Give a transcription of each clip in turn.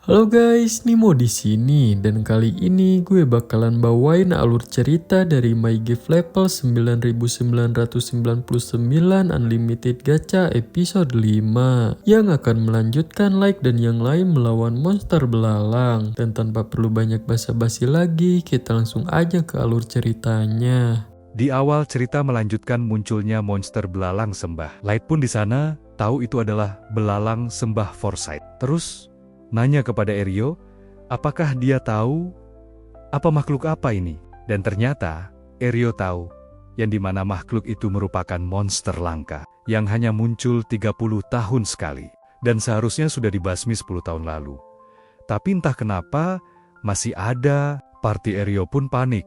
Halo guys, Nimo di sini dan kali ini gue bakalan bawain alur cerita dari MyGift level 9999 Unlimited Gacha episode 5 yang akan melanjutkan Light dan yang lain melawan monster belalang. Dan tanpa perlu banyak basa-basi lagi, kita langsung aja ke alur ceritanya. Di awal cerita melanjutkan munculnya monster belalang sembah. Light pun di sana tahu itu adalah belalang sembah Foresight. Terus nanya kepada Eryo, apakah dia tahu apa makhluk apa ini? Dan ternyata Eryo tahu yang dimana makhluk itu merupakan monster langka yang hanya muncul 30 tahun sekali dan seharusnya sudah dibasmi 10 tahun lalu. Tapi entah kenapa masih ada. Party Eryo pun panik.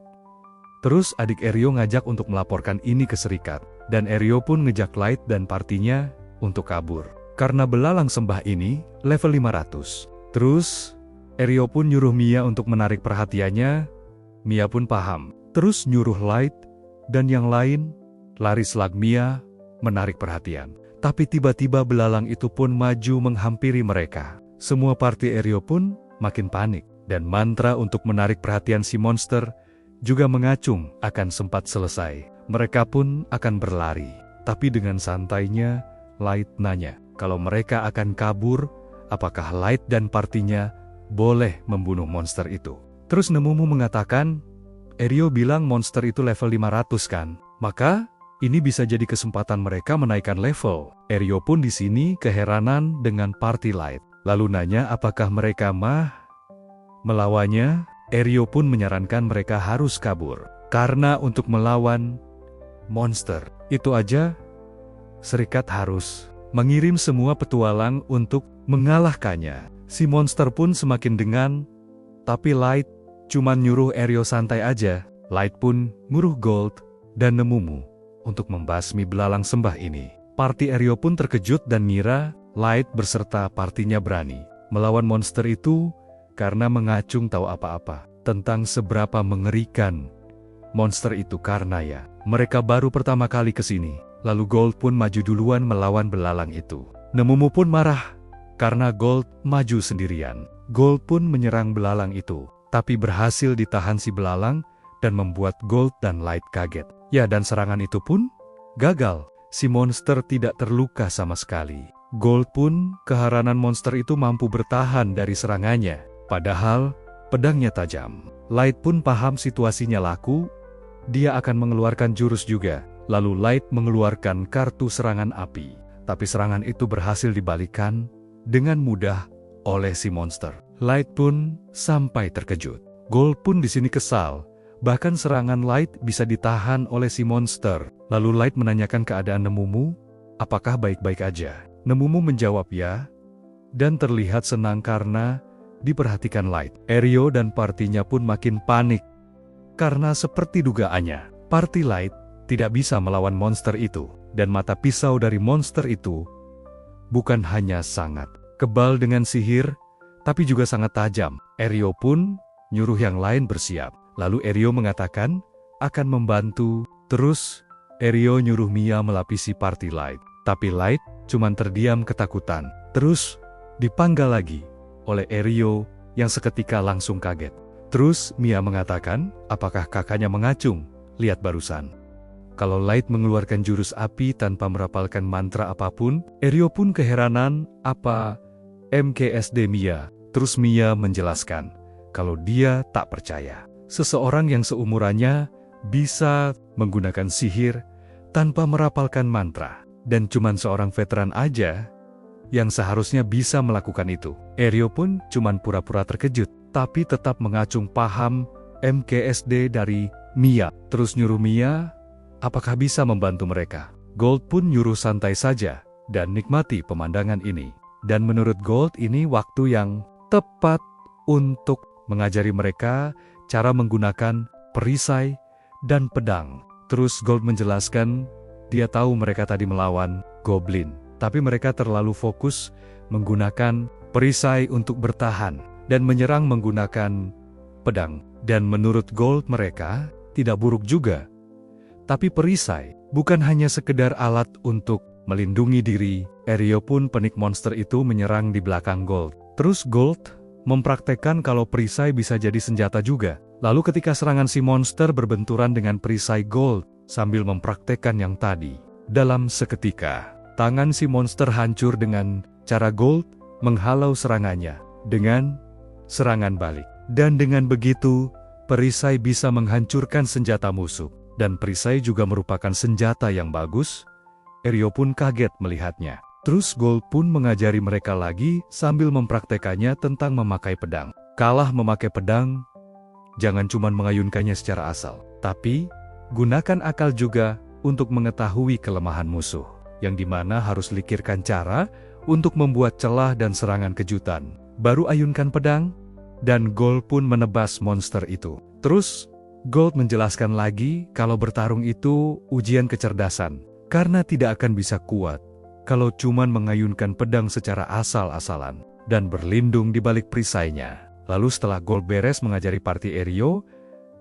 Terus adik Eryo ngajak untuk melaporkan ini ke Serikat dan Eryo pun ngejak Light dan partinya untuk kabur. Karena belalang sembah ini level 500. Terus, Eryo pun nyuruh Mia untuk menarik perhatiannya. Mia pun paham. Terus nyuruh Light dan yang lain lari selag Mia menarik perhatian. Tapi tiba-tiba belalang itu pun maju menghampiri mereka. Semua party Eryo pun makin panik. Dan mantra untuk menarik perhatian si monster juga mengacung akan sempat selesai. Mereka pun akan berlari. Tapi dengan santainya, Light nanya kalau mereka akan kabur, apakah Light dan partinya boleh membunuh monster itu? Terus Nemumu mengatakan, Eryo bilang monster itu level 500 kan? Maka, ini bisa jadi kesempatan mereka menaikkan level. Eryo pun di sini keheranan dengan party Light. Lalu nanya apakah mereka melawannya. Eryo pun menyarankan mereka harus kabur. Karena untuk melawan monster itu aja, Serikat harus mengirim semua petualang untuk mengalahkannya. Si monster pun semakin dengan, tapi Light cuman nyuruh Eryo santai aja. Light pun nyuruh Gold dan Nemumu untuk membasmi belalang sembah ini. Party Eryo pun terkejut dan ngira Light berserta partinya berani melawan monster itu karena mengacung tahu apa-apa tentang seberapa mengerikan monster itu karena ya, mereka baru pertama kali ke sini. Lalu Gold pun maju duluan melawan belalang itu. Nemumu pun marah karena Gold maju sendirian. Gold pun menyerang belalang itu, tapi berhasil ditahan si belalang dan membuat Gold dan Light kaget. Ya, dan serangan itu pun gagal. Si monster tidak terluka sama sekali. Gold pun keheranan monster itu mampu bertahan dari serangannya. Padahal pedangnya tajam. Light pun paham situasinya laku. Dia akan mengeluarkan jurus juga. Lalu Light mengeluarkan kartu serangan api. Tapi serangan itu berhasil dibalikan dengan mudah oleh si monster. Light pun sampai terkejut. Gold pun di sini kesal. Bahkan serangan Light bisa ditahan oleh si monster. Lalu Light menanyakan keadaan Nemumu, apakah baik-baik aja? Nemumu menjawab ya, dan terlihat senang karena diperhatikan Light. Eryo dan partinya pun makin panik. Karena seperti dugaannya, party Light tidak bisa melawan monster itu. Dan mata pisau dari monster itu bukan hanya sangat kebal dengan sihir, tapi juga sangat tajam. Eryo pun nyuruh yang lain bersiap. Lalu Eryo mengatakan akan membantu. Terus Eryo nyuruh Mia melapisi party Light. Tapi Light cuman terdiam ketakutan. Terus dipanggal lagi oleh Eryo yang seketika langsung kaget. Terus Mia mengatakan, apakah kakaknya mengacung? Lihat barusan. Kalau Light mengeluarkan jurus api tanpa merapalkan mantra apapun, Eryo pun keheranan, apa MKSD Mia. Terus Mia menjelaskan, kalau dia tak percaya. Seseorang yang seumurannya bisa menggunakan sihir tanpa merapalkan mantra. Dan cuman seorang veteran aja yang seharusnya bisa melakukan itu. Eryo pun cuman pura-pura terkejut, tapi tetap mengacung paham MKSD dari Mia. Terus nyuruh Mia, apakah bisa membantu mereka? Gold pun nyuruh santai saja dan nikmati pemandangan ini. Dan menurut Gold ini waktu yang tepat untuk mengajari mereka cara menggunakan perisai dan pedang. Terus Gold menjelaskan, dia tahu mereka tadi melawan goblin, tapi mereka terlalu fokus menggunakan perisai untuk bertahan dan menyerang menggunakan pedang. Dan menurut Gold mereka tidak buruk juga. Tapi perisai bukan hanya sekedar alat untuk melindungi diri, Aeryo pun penik monster itu menyerang di belakang Gold. Terus Gold mempraktekkan kalau perisai bisa jadi senjata juga. Lalu ketika serangan si monster berbenturan dengan perisai Gold sambil mempraktekkan yang tadi. Dalam seketika, tangan si monster hancur dengan cara Gold menghalau serangannya dengan serangan balik. Dan dengan begitu, perisai bisa menghancurkan senjata musuh. Dan perisai juga merupakan senjata yang bagus. Aeryo pun kaget melihatnya. Terus Gold pun mengajari mereka lagi sambil mempraktekannya tentang memakai pedang. Kalah memakai pedang, jangan cuma mengayunkannya secara asal, tapi gunakan akal juga untuk mengetahui kelemahan musuh, yang dimana harus likirkan cara untuk membuat celah dan serangan kejutan. Baru ayunkan pedang, dan Gold pun menebas monster itu. Terus Gold menjelaskan lagi kalau bertarung itu ujian kecerdasan, karena tidak akan bisa kuat kalau cuman mengayunkan pedang secara asal-asalan dan berlindung di balik perisainya. Lalu setelah Gold beres mengajari party Aeryo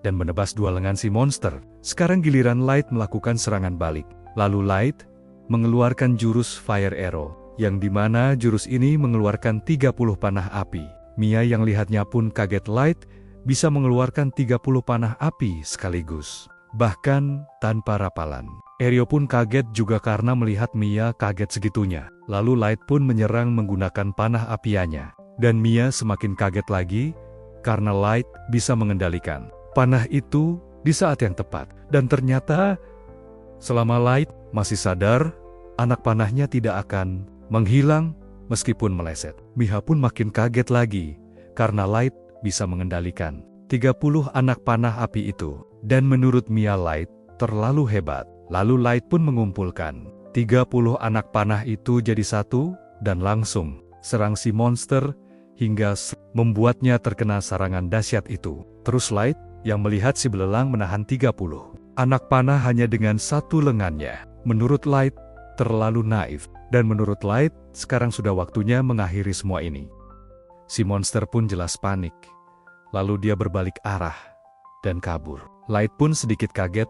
dan menebas dua lengan si monster, sekarang giliran Light melakukan serangan balik. Lalu Light mengeluarkan jurus Fire Arrow, yang dimana jurus ini mengeluarkan 30 panah api. Mia yang lihatnya pun kaget Light bisa mengeluarkan 30 panah api sekaligus, bahkan tanpa rapalan. Aeryo pun kaget juga karena melihat Mia kaget segitunya. Lalu Light pun menyerang menggunakan panah apiannya. Dan Mia semakin kaget lagi karena Light bisa mengendalikan panah itu di saat yang tepat. Dan ternyata selama Light masih sadar, anak panahnya tidak akan menghilang meskipun meleset. Mia pun makin kaget lagi karena Light bisa mengendalikan 30 anak panah api itu. Dan menurut Mia Light terlalu hebat. Lalu Light pun mengumpulkan 30 anak panah itu jadi satu dan langsung serang si monster hingga membuatnya terkena serangan dahsyat itu. Terus Light yang melihat si belelang menahan 30 anak panah hanya dengan satu lengannya. Menurut Light terlalu naif, dan menurut Light sekarang sudah waktunya mengakhiri semua ini. Si monster pun jelas panik. Lalu dia berbalik arah dan kabur. Light pun sedikit kaget.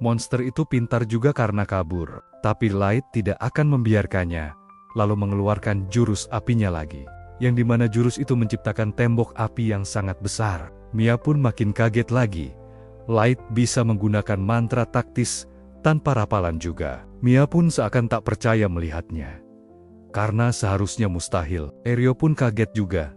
Monster itu pintar juga karena kabur, tapi Light tidak akan membiarkannya, lalu mengeluarkan jurus apinya lagi, yang dimana jurus itu menciptakan tembok api yang sangat besar. Mia pun makin kaget lagi. Light bisa menggunakan mantra taktis tanpa rapalan juga. Mia pun seakan tak percaya melihatnya, karena seharusnya mustahil. Aeryo pun kaget juga,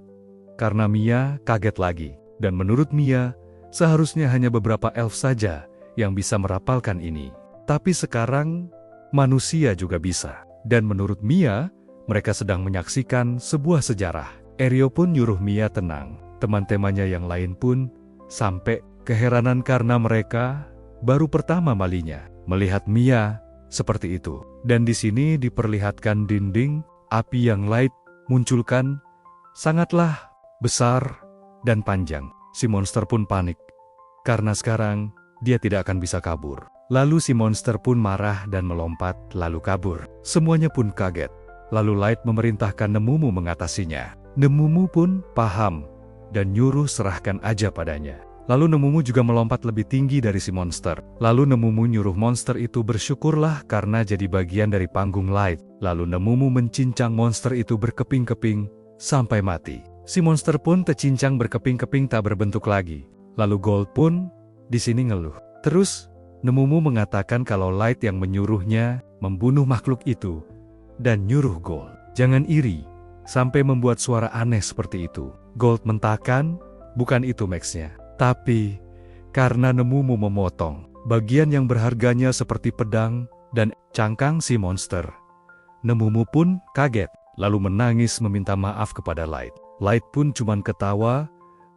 karena Mia kaget lagi. Dan menurut Mia, seharusnya hanya beberapa elf saja yang bisa merapalkan ini. Tapi sekarang, manusia juga bisa. Dan menurut Mia, mereka sedang menyaksikan sebuah sejarah. Aeryo pun nyuruh Mia tenang. Teman-temannya yang lain pun sampai keheranan karena mereka baru pertama kalinya melihat Mia seperti itu. Dan di sini diperlihatkan dinding api yang Light munculkan sangatlah besar dan panjang. Si monster pun panik, karena sekarang dia tidak akan bisa kabur. Lalu si monster pun marah dan melompat lalu kabur. Semuanya pun kaget. Lalu Light memerintahkan Nemumu mengatasinya. Nemumu pun paham dan nyuruh serahkan aja padanya. Lalu Nemumu juga melompat lebih tinggi dari si monster. Lalu Nemumu nyuruh monster itu bersyukurlah karena jadi bagian dari panggung Light. Lalu Nemumu mencincang monster itu berkeping-keping sampai mati. Si monster pun tercincang berkeping-keping tak berbentuk lagi. Lalu Gold pun di sini ngeluh. Terus, Nemumu mengatakan kalau Light yang menyuruhnya membunuh makhluk itu dan nyuruh Gold jangan iri sampai membuat suara aneh seperti itu. Gold mentakan, bukan itu maksnya. Tapi, karena Nemumu memotong bagian yang berharganya seperti pedang dan cangkang si monster, Nemumu pun kaget, lalu menangis meminta maaf kepada Light. Light pun cuman ketawa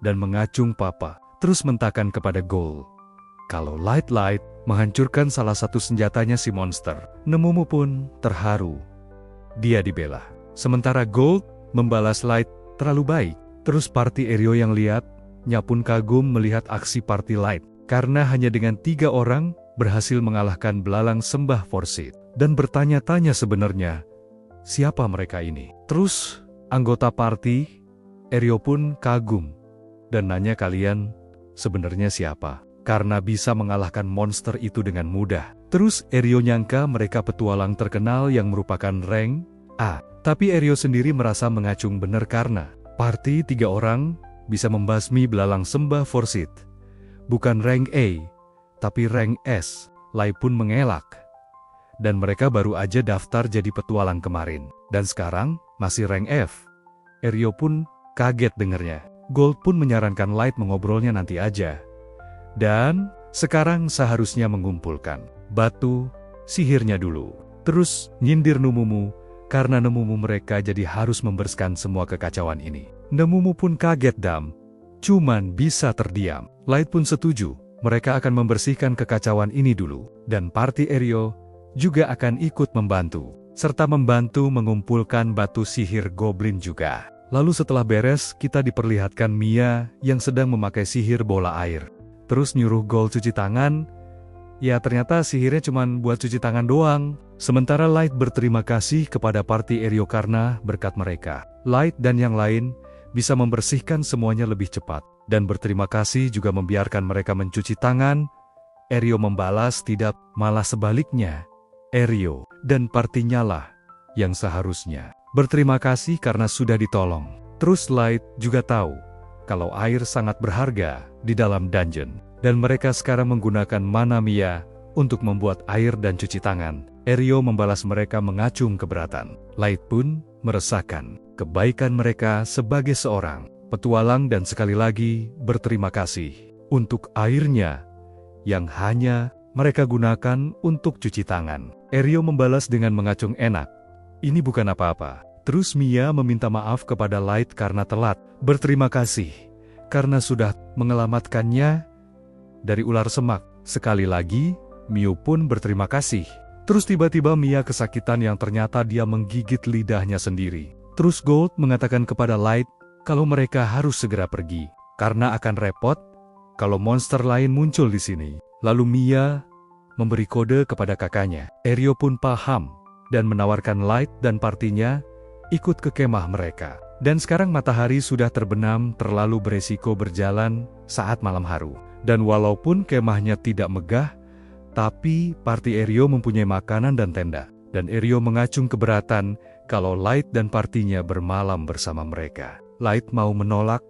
dan mengacung papa. Terus mentakan kepada Gold kalau Light menghancurkan salah satu senjatanya si monster. Nemumu pun terharu. Dia dibela. Sementara Gold membalas Light terlalu baik. Terus party Aeryo yang lihatnya pun kagum melihat aksi party Light. Karena hanya dengan 3 orang berhasil mengalahkan belalang sembah Forsyth. Dan bertanya-tanya sebenarnya, siapa mereka ini? Terus anggota party Aeryo pun kagum dan nanya kalian sebenarnya siapa? Karena bisa mengalahkan monster itu dengan mudah. Terus Eryo nyangka mereka petualang terkenal yang merupakan rank A. Tapi Eryo sendiri merasa mengacung bener karena party 3 orang bisa membasmi belalang sembah Forsyth. Bukan rank A, tapi rank S. Lai pun mengelak. Dan mereka baru aja daftar jadi petualang kemarin. Dan sekarang masih rank F. Eryo pun kaget dengernya. Gold pun menyarankan Light mengobrolnya nanti aja. Dan sekarang seharusnya mengumpulkan batu sihirnya dulu. Terus nyindir Numumu karena Numumu mereka jadi harus membersihkan semua kekacauan ini. Numumu pun kaget Dam. Cuman bisa terdiam. Light pun setuju. Mereka akan membersihkan kekacauan ini dulu. Dan party Eryo juga akan ikut membantu. Serta membantu mengumpulkan batu sihir goblin juga. Lalu setelah beres, kita diperlihatkan Mia yang sedang memakai sihir bola air. Terus nyuruh Gold cuci tangan. Ya ternyata sihirnya cuma buat cuci tangan doang. Sementara Light berterima kasih kepada party Eryo karena berkat mereka, Light dan yang lain bisa membersihkan semuanya lebih cepat. Dan berterima kasih juga membiarkan mereka mencuci tangan. Eryo membalas tidak, malah sebaliknya. Eryo dan partinya lah yang seharusnya berterima kasih karena sudah ditolong. Terus Light juga tahu kalau air sangat berharga di dalam dungeon. Dan mereka sekarang menggunakan mana Mia untuk membuat air dan cuci tangan. Eryo membalas mereka mengacung keberatan. Light pun meresahkan kebaikan mereka sebagai seorang petualang dan sekali lagi berterima kasih untuk airnya yang hanya mereka gunakan untuk cuci tangan. Eryo membalas dengan mengacung enak. Ini bukan apa-apa. Terus Mia meminta maaf kepada Light karena telat. Berterima kasih karena sudah menyelamatkannya dari ular semak. Sekali lagi, Miu pun berterima kasih. Terus tiba-tiba Mia kesakitan yang ternyata dia menggigit lidahnya sendiri. Terus Gold mengatakan kepada Light kalau mereka harus segera pergi. Karena akan repot kalau monster lain muncul di sini. Lalu Mia memberi kode kepada kakaknya. Eryo pun paham dan menawarkan Light dan partinya ikut ke kemah mereka. Dan sekarang matahari sudah terbenam, terlalu beresiko berjalan saat malam haru. Dan walaupun kemahnya tidak megah, tapi party Eryo mempunyai makanan dan tenda. Dan Eryo mengacung keberatan kalau Light dan partinya bermalam bersama mereka. Light mau menolak,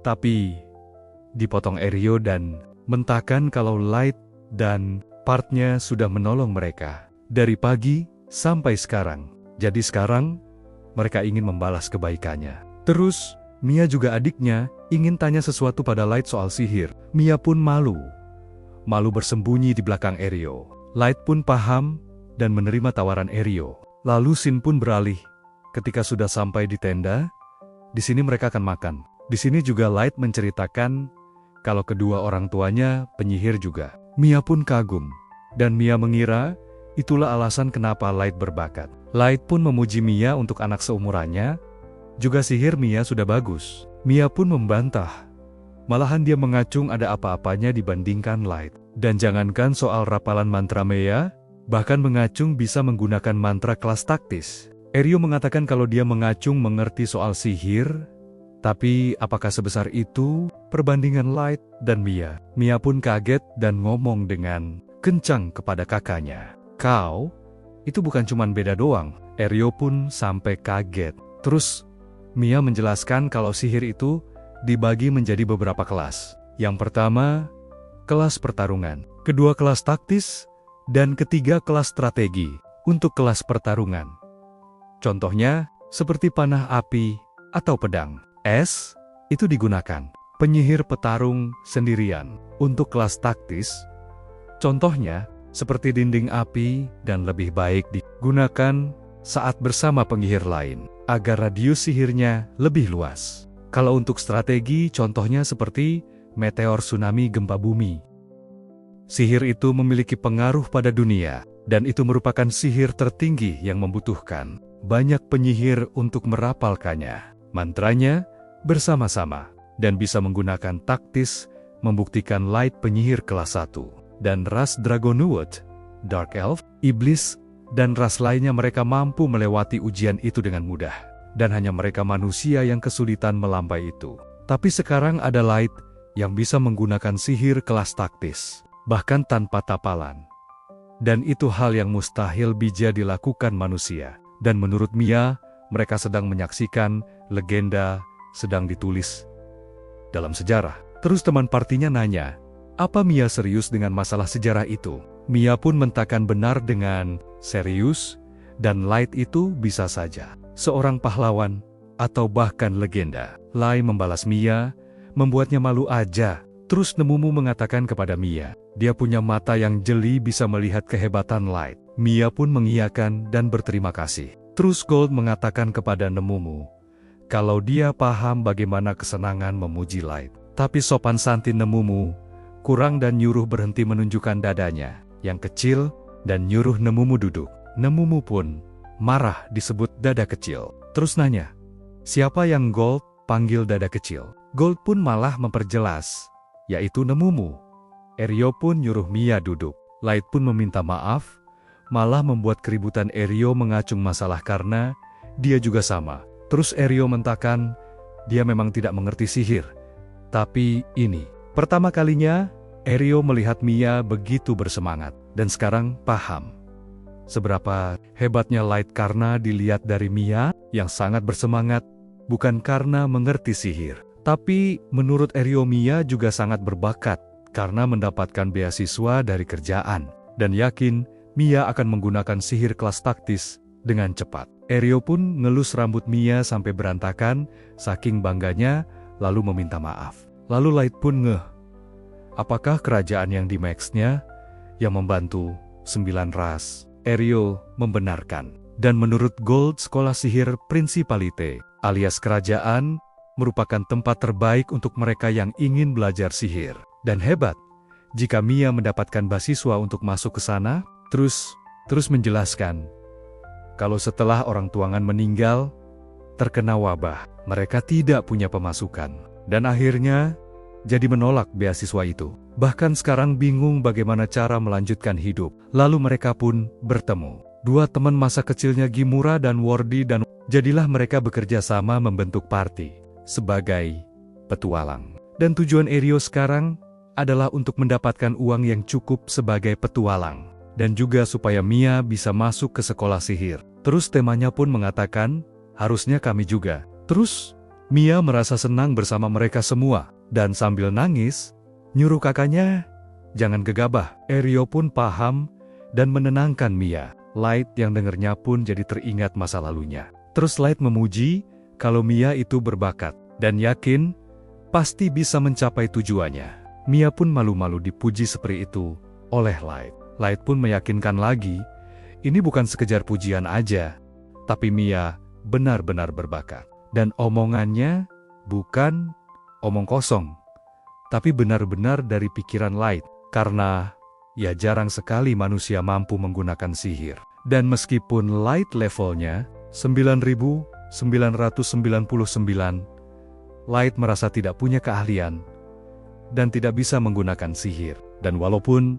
tapi dipotong Eryo dan mentahkan kalau Light dan partnya sudah menolong mereka dari pagi sampai sekarang. Jadi sekarang mereka ingin membalas kebaikannya. Terus Mia juga adiknya ingin tanya sesuatu pada Light soal sihir. Mia pun malu bersembunyi di belakang Eryo. Light pun paham dan menerima tawaran Eryo. Lalu Sin pun beralih. Ketika sudah sampai di tenda, di sini mereka akan makan. Di sini juga Light menceritakan kalau kedua orang tuanya penyihir juga. Mia pun kagum. Dan Mia mengira itulah alasan kenapa Light berbakat. Light pun memuji Mia untuk anak seumurannya. Juga sihir Mia sudah bagus. Mia pun membantah. Malahan dia mengacung ada apa-apanya dibandingkan Light. Dan jangankan soal rapalan mantra Mia, bahkan mengacung bisa menggunakan mantra kelas taktis. Eryo mengatakan kalau dia mengacung mengerti soal sihir. Tapi apakah sebesar itu perbandingan Light dan Mia? Mia pun kaget dan ngomong dengan kencang kepada kakaknya. Kau, itu bukan cuma beda doang. Eryo pun sampai kaget. Terus Mia menjelaskan kalau sihir itu dibagi menjadi beberapa kelas. Yang pertama, kelas pertarungan. Kedua, kelas taktis. Dan ketiga, kelas strategi. Untuk kelas pertarungan, contohnya seperti panah api atau pedang. Es itu digunakan penyihir petarung sendirian. Untuk kelas taktis, contohnya seperti dinding api dan lebih baik digunakan saat bersama penyihir lain, agar radius sihirnya lebih luas. Kalau untuk strategi, contohnya seperti meteor tsunami gempa bumi. Sihir itu memiliki pengaruh pada dunia, dan itu merupakan sihir tertinggi yang membutuhkan banyak penyihir untuk merapalkannya. Mantranya bersama-sama, dan bisa menggunakan taktis membuktikan Light penyihir kelas 1. Dan ras Dragonwood, Dark Elf, Iblis, dan ras lainnya mereka mampu melewati ujian itu dengan mudah. Dan hanya mereka manusia yang kesulitan melampaui itu. Tapi sekarang ada Light yang bisa menggunakan sihir kelas taktis, bahkan tanpa tapalan. Dan itu hal yang mustahil bija dilakukan manusia. Dan menurut Mia, mereka sedang menyaksikan legenda sedang ditulis dalam sejarah. Terus teman partinya nanya, apa Mia serius dengan masalah sejarah itu? Mia pun mentakkan benar dengan serius, dan Light itu bisa saja seorang pahlawan atau bahkan legenda. Lai membalas Mia, membuatnya malu aja. Terus Nemumu mengatakan kepada Mia, dia punya mata yang jeli bisa melihat kehebatan Light. Mia pun mengiyakan dan berterima kasih. Terus Gold mengatakan kepada Nemumu, kalau dia paham bagaimana kesenangan memuji Light. Tapi sopan santun Nemumu kurang dan nyuruh berhenti menunjukkan dadanya yang kecil dan nyuruh Nemumu duduk. Nemumu pun marah disebut dada kecil. Terus nanya, siapa yang Gold panggil dada kecil? Gold pun malah memperjelas, yaitu Nemumu. Eryo pun nyuruh Mia duduk. Light pun meminta maaf, malah membuat keributan Eryo mengacung masalah karena dia juga sama. Terus Eryo mentakan, dia memang tidak mengerti sihir. Tapi ini, pertama kalinya Eryo melihat Mia begitu bersemangat. Dan sekarang paham seberapa hebatnya Light karena dilihat dari Mia yang sangat bersemangat, bukan karena mengerti sihir. Tapi menurut Eryo, Mia juga sangat berbakat karena mendapatkan beasiswa dari kerjaan. Dan yakin Mia akan menggunakan sihir kelas taktis dengan cepat. Eryo pun ngelus rambut Mia sampai berantakan, saking bangganya, lalu meminta maaf. Lalu Light pun ngeh, apakah kerajaan yang di Max-nya yang membantu 9 ras? Eryo membenarkan. Dan menurut Gold, sekolah sihir Principalite alias kerajaan merupakan tempat terbaik untuk mereka yang ingin belajar sihir. Dan hebat, jika Mia mendapatkan beasiswa untuk masuk ke sana, terus menjelaskan, kalau setelah orang tuangan meninggal, terkena wabah, mereka tidak punya pemasukan. Dan akhirnya, jadi menolak beasiswa itu. Bahkan sekarang bingung bagaimana cara melanjutkan hidup. Lalu mereka pun bertemu. Dua teman masa kecilnya Gimura dan Wordy, dan jadilah mereka bekerja sama membentuk party sebagai petualang. Dan tujuan Eryo sekarang adalah untuk mendapatkan uang yang cukup sebagai petualang. Dan juga supaya Mia bisa masuk ke sekolah sihir. Terus temanya pun mengatakan, harusnya kami juga. Terus Mia merasa senang bersama mereka semua. Dan sambil nangis, nyuruh kakaknya, jangan gegabah. Eryo pun paham dan menenangkan Mia. Light yang dengernya pun jadi teringat masa lalunya. Terus Light memuji kalau Mia itu berbakat dan yakin pasti bisa mencapai tujuannya. Mia pun malu-malu dipuji seperti itu oleh Light. Light pun meyakinkan lagi, ini bukan sekedar pujian aja, tapi Mia benar-benar berbakat. Dan omongannya bukan omong kosong, tapi benar-benar dari pikiran Light. Karena ya jarang sekali manusia mampu menggunakan sihir. Dan meskipun Light levelnya 9.999, Light merasa tidak punya keahlian dan tidak bisa menggunakan sihir. Dan walaupun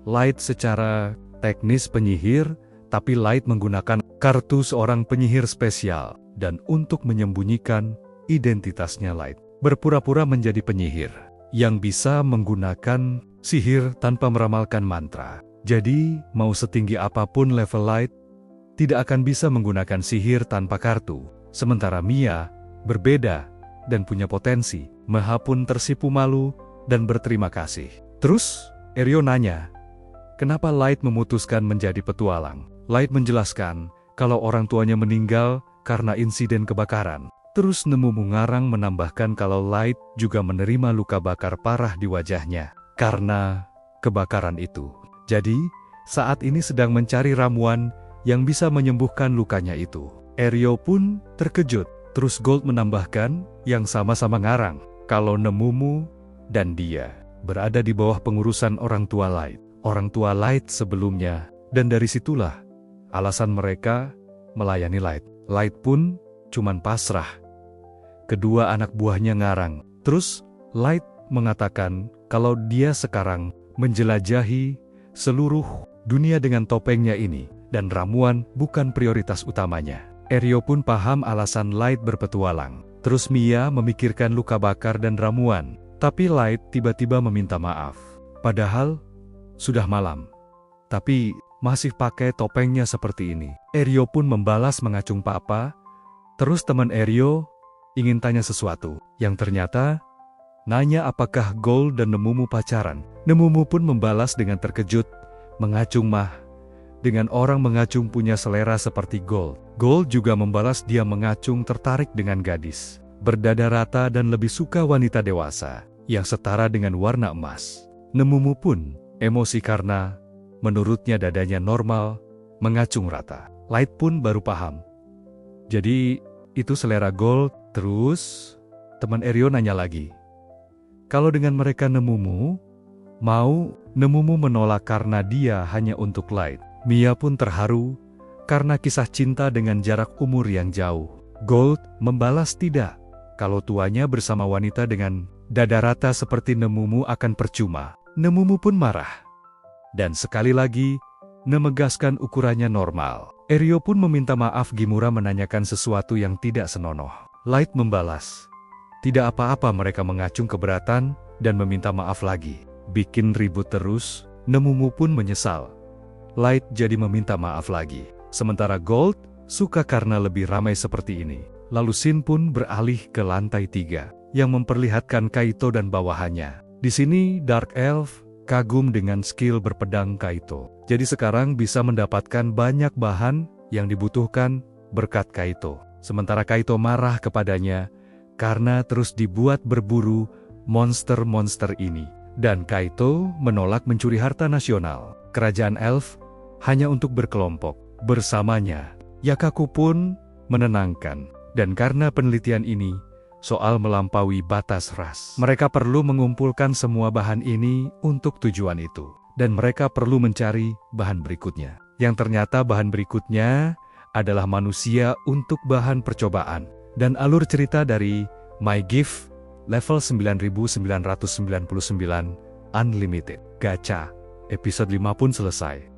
Light secara teknis penyihir, tapi Light menggunakan kartu seorang penyihir spesial. Dan untuk menyembunyikan identitasnya, Light berpura-pura menjadi penyihir yang bisa menggunakan sihir tanpa meramalkan mantra. Jadi, mau setinggi apapun level Light, tidak akan bisa menggunakan sihir tanpa kartu. Sementara Mia berbeda dan punya potensi. Maha pun tersipu malu dan berterima kasih. Terus, Eryo nanya, kenapa Light memutuskan menjadi petualang? Light menjelaskan kalau orang tuanya meninggal karena insiden kebakaran. Terus Nemumu ngarang menambahkan kalau Light juga menerima luka bakar parah di wajahnya karena kebakaran itu. Jadi, saat ini sedang mencari ramuan yang bisa menyembuhkan lukanya itu. Eryo pun terkejut. Terus Gold menambahkan yang sama-sama ngarang kalau Nemumu dan dia berada di bawah pengurusan orang tua Light. Orang tua Light sebelumnya. Dan dari situlah alasan mereka melayani Light. Light pun cuman pasrah. Kedua anak buahnya ngarang. Terus Light mengatakan kalau dia sekarang menjelajahi seluruh dunia dengan topengnya ini. Dan ramuan bukan prioritas utamanya. Eryo pun paham alasan Light berpetualang. Terus Mia memikirkan luka bakar dan ramuan. Tapi Light tiba-tiba meminta maaf. Padahal sudah malam. tapi masih pakai topengnya seperti ini. Eryo pun membalas mengacung papa. Terus teman Eryo ingin tanya sesuatu, yang ternyata nanya apakah Gold dan Nemumu pacaran. Nemumu pun membalas dengan terkejut, mengacung mah. Dengan orang mengacung punya selera seperti Gold. Gold juga membalas dia mengacung tertarik dengan gadis berdada rata dan lebih suka wanita dewasa yang setara dengan warna emas. Nemumu pun emosi karena menurutnya dadanya normal, mengacung rata. Light pun baru paham. Jadi itu selera Gold. Terus teman Eryo nanya lagi, kalau dengan mereka Nemumu mau. Nemumu menolak karena dia hanya untuk Light. Mia pun terharu karena kisah cinta dengan jarak umur yang jauh. Gold membalas tidak, kalau tuanya bersama wanita dengan dada rata seperti Nemumu akan percuma. Nemumu pun marah. Dan sekali lagi, menegaskan ukurannya normal. Eryo pun meminta maaf. Gimura menanyakan sesuatu yang tidak senonoh. Light membalas, tidak apa-apa. Mereka mengacung keberatan dan meminta maaf lagi. Bikin ribut terus, Nemumu pun menyesal. Light jadi meminta maaf lagi. Sementara Gold suka karena lebih ramai seperti ini. Lalu Shin pun beralih ke lantai 3, yang memperlihatkan Kaito dan bawahannya. Di sini Dark Elf kagum dengan skill berpedang Kaito. Jadi sekarang bisa mendapatkan banyak bahan yang dibutuhkan berkat Kaito. Sementara Kaito marah kepadanya karena terus dibuat berburu monster-monster ini. Dan Kaito menolak mencuri harta nasional kerajaan elf hanya untuk berkelompok bersamanya. Yakaku pun menenangkan. Dan karena penelitian ini soal melampaui batas ras, mereka perlu mengumpulkan semua bahan ini untuk tujuan itu. Dan mereka perlu mencari bahan berikutnya. Yang ternyata bahan berikutnya adalah manusia untuk bahan percobaan. Dan alur cerita dari My Gift level 9999 Unlimited Gacha episode 5 pun selesai.